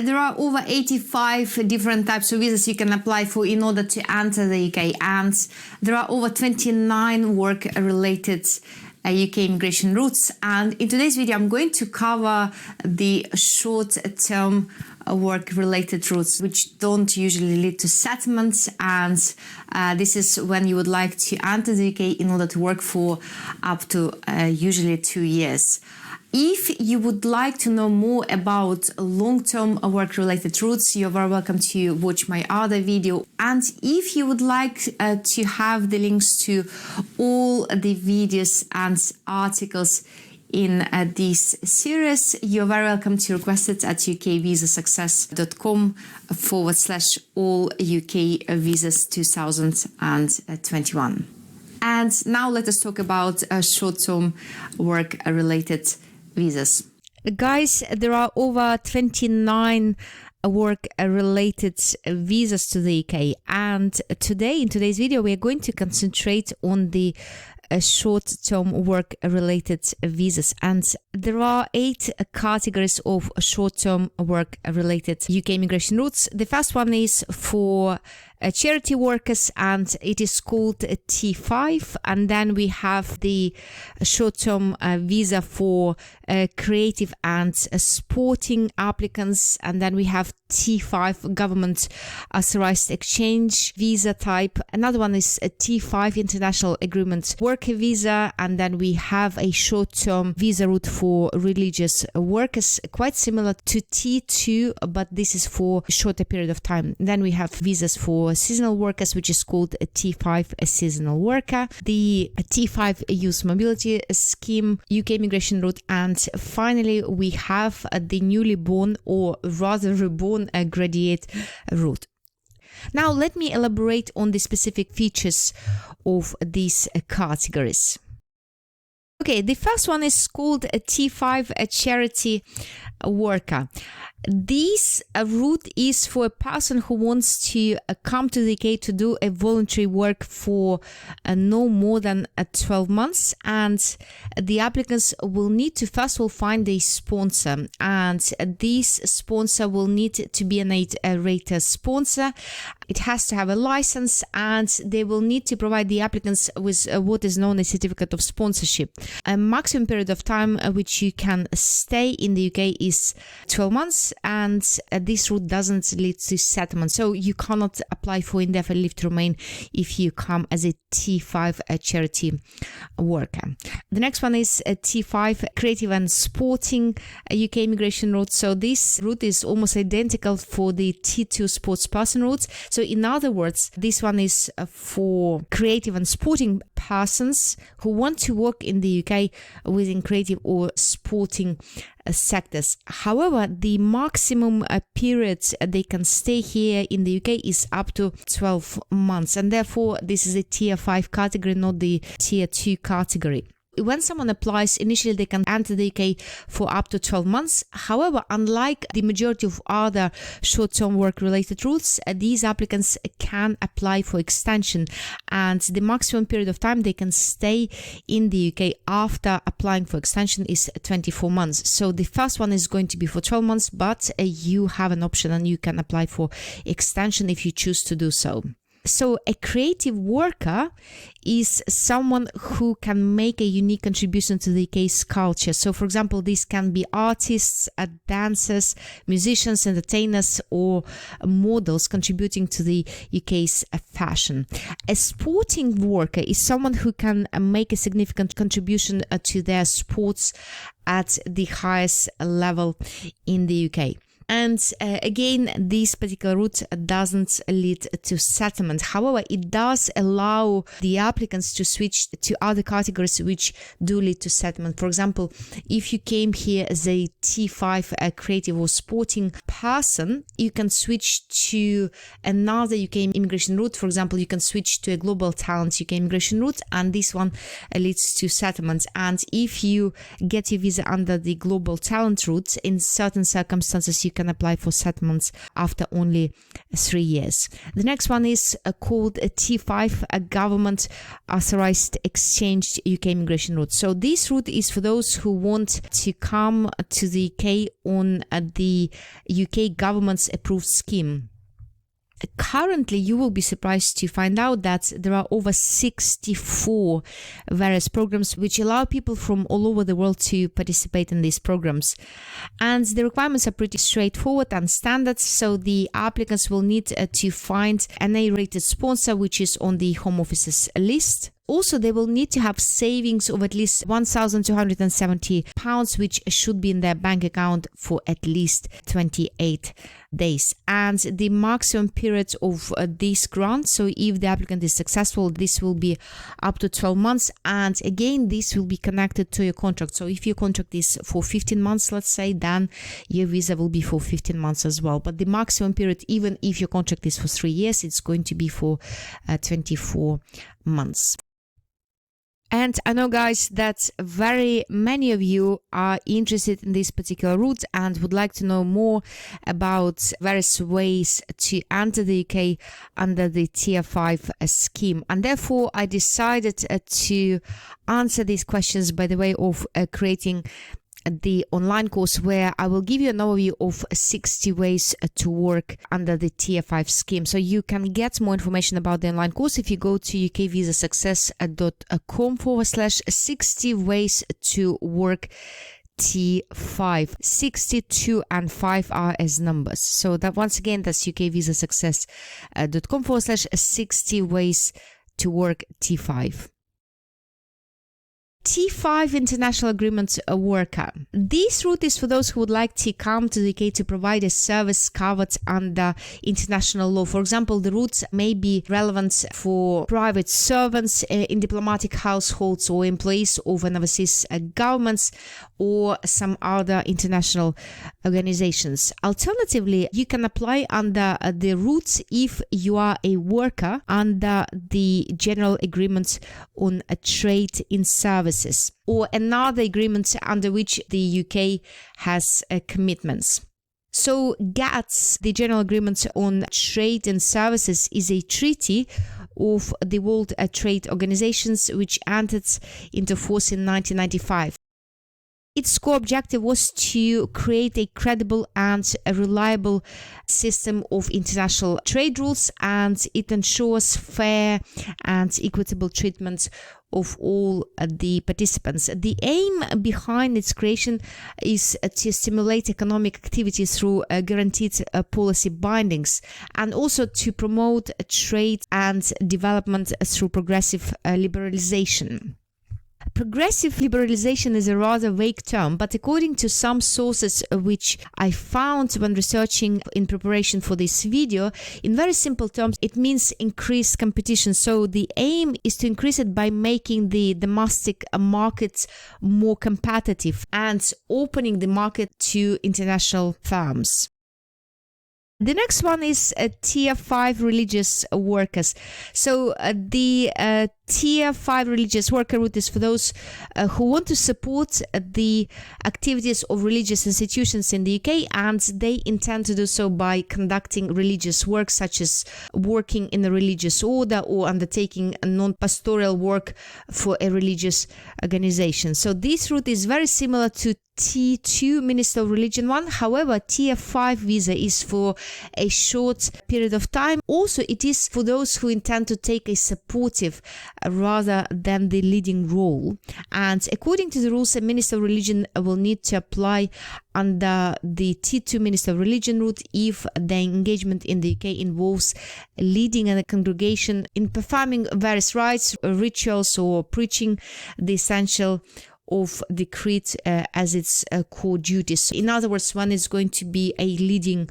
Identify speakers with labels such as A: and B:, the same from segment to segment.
A: there are over 85 different types of visas you can apply for in order to enter the UK, and there are over 29 work-related UK immigration routes. And in today's video, I'm going to cover the short-term work-related routes, which don't usually lead to settlements, and this is when you would like to enter the UK in order to work for up to usually 2 years. If you would like to know more about long-term work-related routes, you're very welcome to watch my other video. And if you would like to have the links to all the videos and articles in this series, you're very welcome to request it at ukvisasuccess.com/all UK visas 2021. And now let us talk about short-term work-related visas. Guys, there are over 29 work-related visas to the UK, and today, in today's video, we are going to concentrate on the short-term work-related visas, and there are 8 categories of short-term work-related UK immigration routes. The first one is for charity workers, and it is called T5, and then we have the short-term visa for creative and sporting applicants, and then we have T5 government authorized exchange visa type. Another one is a T5 international agreement worker visa, and then we have a short-term visa route for religious workers, quite similar to T2, but this is for a shorter period of time. Then we have visas for seasonal workers, which is called a T5 a seasonal worker, the T5 youth mobility scheme UK immigration route, and finally we have the newly born, or rather reborn, graduate route. Now let me elaborate on the specific features of these categories. Okay, the first one is called a T5 a charity worker. This route is for a person who wants to come to the UK to do a voluntary work for no more than 12 months, and the applicants will need to first of all find a sponsor, and this sponsor will need to be an 8-rated sponsor. It has to have a license, and they will need to provide the applicants with what is known as certificate of sponsorship. A maximum period of time which you can stay in the UK is 12 months, and this route doesn't lead to settlement, so you cannot apply for indefinite leave to remain if you come as a T5 charity worker. The next one is a T5 creative and sporting UK immigration route. So this route is almost identical for the T2 sports person routes. So in other words, this one is for creative and sporting persons who want to work in the UK within creative or sporting sectors. However, the maximum periods they can stay here in the UK is up to 12 months, and therefore this is a tier 5 category, not the tier 2 category. When someone applies, initially they can enter the UK for up to 12 months. However, unlike the majority of other short-term work-related routes, these applicants can apply for extension, and the maximum period of time they can stay in the UK after applying for extension is 24 months. So the first one is going to be for 12 months, but you have an option and you can apply for extension if you choose to do so. So a creative worker is someone who can make a unique contribution to the UK's culture. So for example, these can be artists, dancers, musicians, entertainers, or models contributing to the UK's fashion. A sporting worker is someone who can make a significant contribution to their sports at the highest level in the UK. And again, this particular route doesn't lead to settlement. However, it does allow the applicants to switch to other categories which do lead to settlement. For example, if you came here as a T5 creative or sporting person, you can switch to another UK immigration route. For example, you can switch to a global talent UK immigration route, and this one leads to settlement. And if you get your visa under the global talent route, in certain circumstances, you can apply for settlements after only 3 years. The next one is called T5, a government authorized exchange UK immigration route. So this route is for those who want to come to the UK on the UK government's approved scheme. Currently, you will be surprised to find out that there are over 64 various programs which allow people from all over the world to participate in these programs. And the requirements are pretty straightforward and standard, so the applicants will need to find an A-rated sponsor which is on the Home Office's list. Also, they will need to have savings of at least £1,270, which should be in their bank account for at least 28 days. And the maximum period of this grant, so if the applicant is successful, this will be up to 12 months. And again, this will be connected to your contract. So if your contract is for 15 months, let's say, then your visa will be for 15 months as well. But the maximum period, even if your contract is for 3 years, it's going to be for 24 months. And I know, guys, that very many of you are interested in this particular route and would like to know more about various ways to enter the UK under the Tier 5 scheme. And therefore, I decided to answer these questions by the way of creating the online course where I will give you an overview of 60 ways to work under the Tier 5 scheme. So you can get more information about the online course if you go to ukvisasuccess.com/60 ways to work T5. 62 and 5 are as numbers. So that once again, that's ukvisasuccess.com/60 ways to work T5. T5 International Agreement Worker. This route is for those who would like to come to the UK to provide a service covered under international law. For example, the route may be relevant for private servants in diplomatic households or employees of an overseas governments or some other international organizations. Alternatively, you can apply under the route if you are a worker under the General Agreement on Trade in Services, or another agreement under which the UK has commitments. So GATS, the General Agreement on Trade and Services, is a treaty of the World Trade Organizations which entered into force in 1995. Its core objective was to create a credible and a reliable system of international trade rules, and it ensures fair and equitable treatment of all the participants. The aim behind its creation is to stimulate economic activity through guaranteed policy bindings, and also to promote trade and development through progressive liberalization. Progressive liberalization is a rather vague term, but according to some sources which I found when researching in preparation for this video, in very simple terms, it means increased competition. So the aim is to increase it by making the domestic markets more competitive and opening the market to international firms. The next one is Tier 5 religious workers. So the Tier 5 religious worker route is for those who want to support the activities of religious institutions in the UK, and they intend to do so by conducting religious work such as working in a religious order or undertaking a non-pastoral work for a religious organization. So this route is very similar to T2 Minister of Religion one. However, Tier 5 visa is for a short period of time. Also, it is for those who intend to take a supportive rather than the leading role. And according to the rules, a Minister of Religion will need to apply under the T2 Minister of Religion route if the engagement in the UK involves leading a congregation in performing various rites, rituals, or preaching the essential of the creed as its core duties. In other words, one is going to be a leading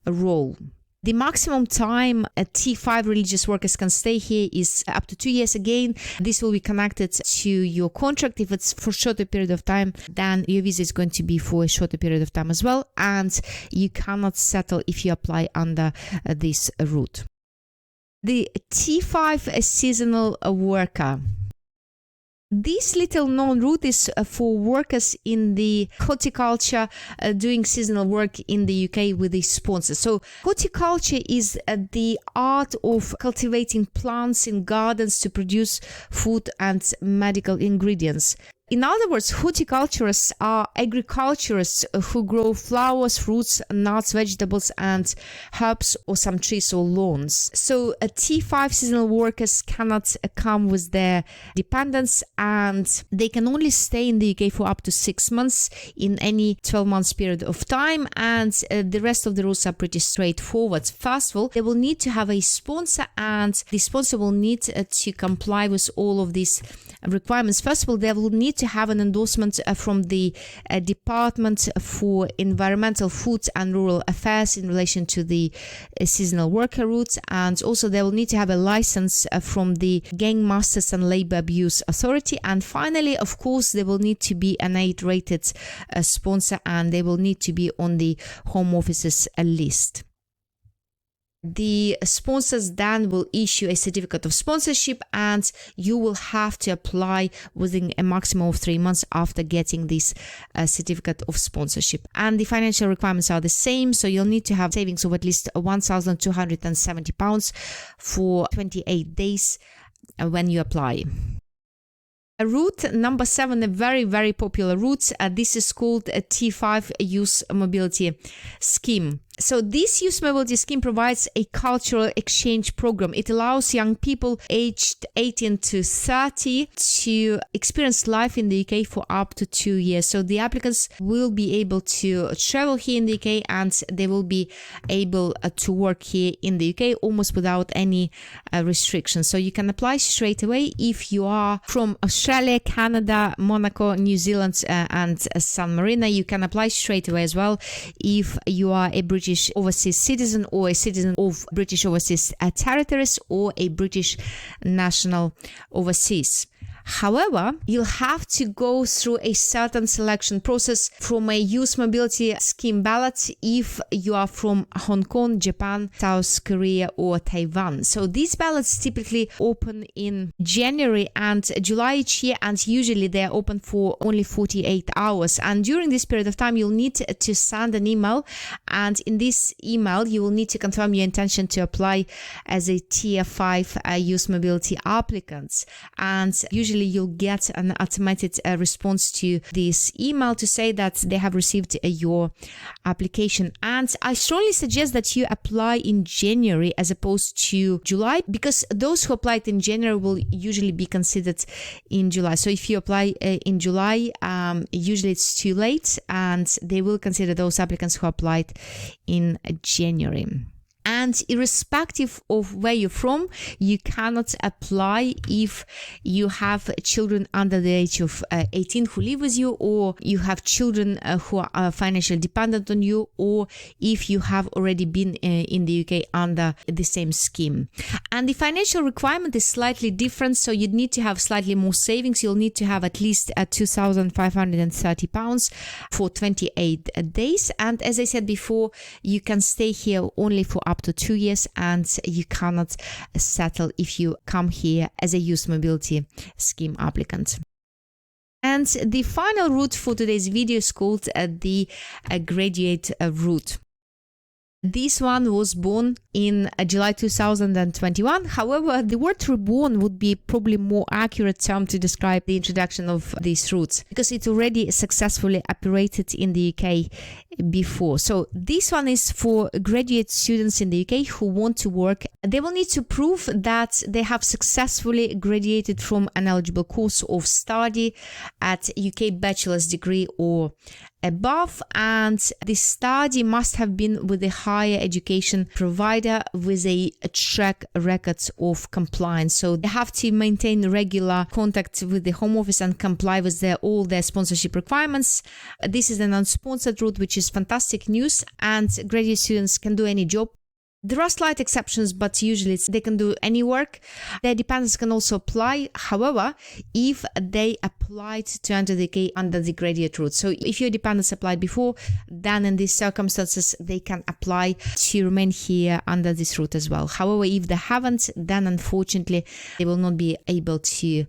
A: role. The maximum time T5 religious workers can stay here is up to 2 years. Again, this will be connected to your contract. If it's for a shorter period of time, then your visa is going to be for a shorter period of time as well, and you cannot settle if you apply under this route. The T5 seasonal worker. This little known route is for workers in the horticulture doing seasonal work in the UK with a sponsor. So horticulture is the art of cultivating plants in gardens to produce food and medical ingredients. In other words, horticulturists are agriculturists who grow flowers, fruits, nuts, vegetables, and herbs, or some trees or lawns. So T5 seasonal workers cannot come with their dependents, and they can only stay in the UK for up to 6 months in any 12 months period of time. And the rest of the rules are pretty straightforward. First of all, they will need to have a sponsor, and the sponsor will need to comply with all of these requirements. First of all, they will need to have an endorsement from the Department for Environmental, Food and Rural Affairs in relation to the seasonal worker routes, and also they will need to have a license from the Gang Masters and Labor Abuse Authority. And finally, of course, they will need to be an 8-rated sponsor, and they will need to be on the Home Office's list. The sponsors then will issue a certificate of sponsorship, and you will have to apply within a maximum of 3 months after getting this certificate of sponsorship. And the financial requirements are the same, so you'll need to have savings of at least £1,270 for 28 days when you apply. Route number 7, a very popular route. This is called a T5 Youth Mobility Scheme. So this youth mobility scheme provides a cultural exchange program. It allows young people aged 18 to 30 to experience life in the UK for up to 2 years. So the applicants will be able to travel here in the UK, and they will be able to work here in the UK almost without any restrictions. So you can apply straight away if you are from Australia, Canada, Monaco, New Zealand, and San Marino. You can apply straight away as well if you are a British overseas citizen, or a citizen of British overseas territories, or a British national overseas. However, you'll have to go through a certain selection process from a youth mobility scheme ballot if you are from Hong Kong, Japan, South Korea, or Taiwan. So these ballots typically open in January and July each year, and usually they're open for only 48 hours. And during this period of time, you'll need to send an email, and in this email, you will need to confirm your intention to apply as a Tier 5 youth mobility applicant. And usually you'll get an automated response to this email to say that they have received your application. And I strongly suggest that you apply in January as opposed to July, because those who applied in January will usually be considered in July. So if you apply in July, usually it's too late, and they will consider those applicants who applied in January. And irrespective of where you're from, you cannot apply if you have children under the age of 18 who live with you, or you have children who are financially dependent on you, or if you have already been in the UK under the same scheme. And the financial requirement is slightly different, so you'd need to have slightly more savings. You'll need to have at least £2,530 for 28 days. And as I said before, you can stay here only for up to 2 years, and you cannot settle if you come here as a youth mobility scheme applicant. And the final route for today's video is called the graduate route. This one was born in July 2021. However, the word reborn would be probably more accurate term to describe the introduction of these routes, because it already successfully operated in the UK before. So this one is for graduate students in the UK who want to work. They will need to prove that they have successfully graduated from an eligible course of study at UK bachelor's degree or above, and the study must have been with a higher education provider with a track record of compliance. So they have to maintain regular contact with the Home Office and comply with all their sponsorship requirements. This is an unsponsored route, which is fantastic news, and graduate students can do any job. There are slight exceptions, but usually they can do any work. Their dependents can also apply, however, if they applied to enter the UK under the graduate route. So if your dependents applied before, then in these circumstances, they can apply to remain here under this route as well. However, if they haven't, then unfortunately, they will not be able to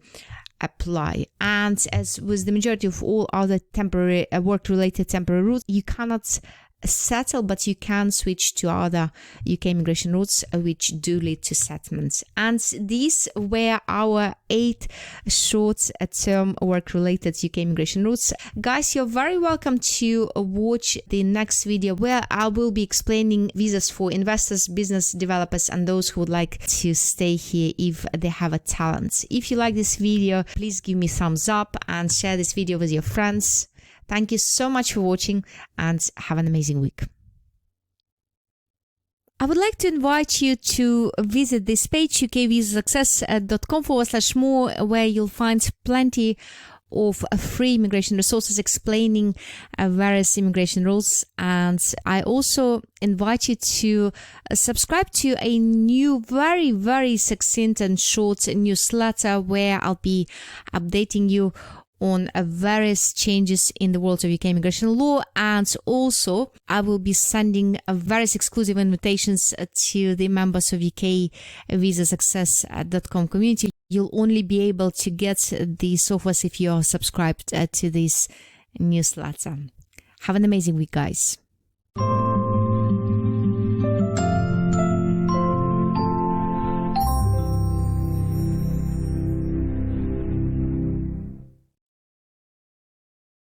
A: apply. And as with the majority of all other temporary work-related temporary routes, you cannot settle, but you can switch to other UK immigration routes which do lead to settlements. And these were our 8 short-term work-related UK immigration routes. Guys, you're very welcome to watch the next video where I will be explaining visas for investors, business developers, and those who would like to stay here if they have a talent. If you like this video, please give me a thumbs up and share this video with your friends. Thank you so much for watching and have an amazing week. I would like to invite you to visit this page, ukvisasuccess.com/more, where you'll find plenty of free immigration resources explaining various immigration rules. And I also invite you to subscribe to a new, very, very succinct and short newsletter where I'll be updating you on various changes in the world of UK immigration law, and also I will be sending various exclusive invitations to the members of ukvisasuccess.com community. You'll only be able to get these offers if you are subscribed to this newsletter. Have an amazing week, guys.